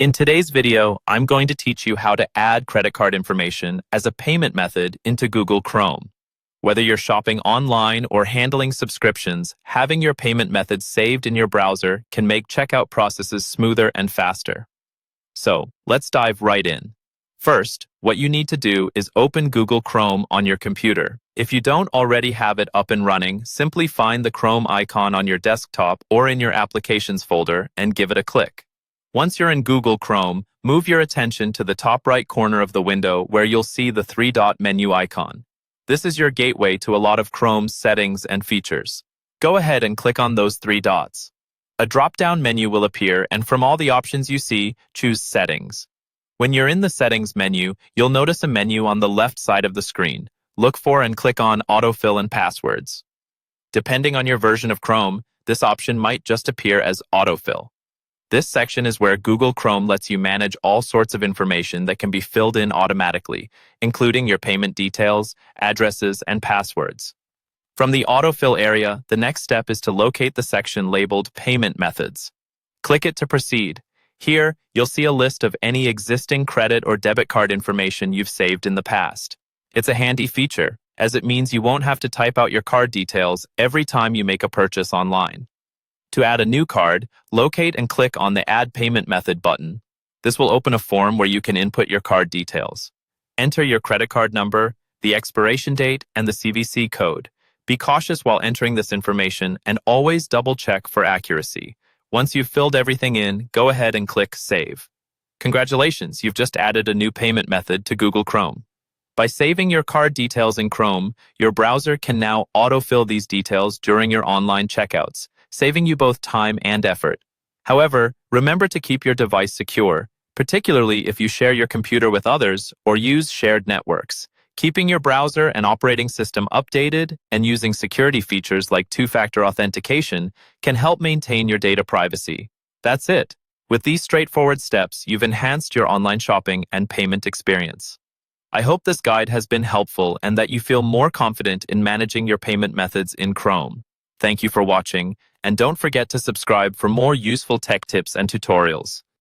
In today's video, I'm going to teach you how to add credit card information as a payment method into Google Chrome. Whether you're shopping online or handling subscriptions, having your payment methods saved in your browser can make checkout processes smoother and faster. So, let's dive right in. First, what you need to do is open Google Chrome on your computer. If you don't already have it up and running, simply find the Chrome icon on your desktop or in your Applications folder and give it a click. Once you're in Google Chrome, move your attention to the top right corner of the window where you'll see the three-dot menu icon. This is your gateway to a lot of Chrome's settings and features. Go ahead and click on those three dots. A drop-down menu will appear, and from all the options you see, choose Settings. When you're in the Settings menu, you'll notice a menu on the left side of the screen. Look for and click on Autofill and Passwords. Depending on your version of Chrome, this option might just appear as Autofill. This section is where Google Chrome lets you manage all sorts of information that can be filled in automatically, including your payment details, addresses, and passwords. From the autofill area, the next step is to locate the section labeled Payment Methods. Click it to proceed. Here, you'll see a list of any existing credit or debit card information you've saved in the past. It's a handy feature, as it means you won't have to type out your card details every time you make a purchase online. To add a new card, locate and click on the Add Payment Method button. This will open a form where you can input your card details. Enter your credit card number, the expiration date, and the CVC code. Be cautious while entering this information and always double-check for accuracy. Once you've filled everything in, go ahead and click Save. Congratulations, you've just added a new payment method to Google Chrome. By saving your card details in Chrome, your browser can now autofill these details during your online checkouts, saving you both time and effort. However, remember to keep your device secure, particularly if you share your computer with others or use shared networks. Keeping your browser and operating system updated and using security features like two-factor authentication can help maintain your data privacy. That's it. With these straightforward steps, you've enhanced your online shopping and payment experience. I hope this guide has been helpful and that you feel more confident in managing your payment methods in Chrome. Thank you for watching, and don't forget to subscribe for more useful tech tips and tutorials.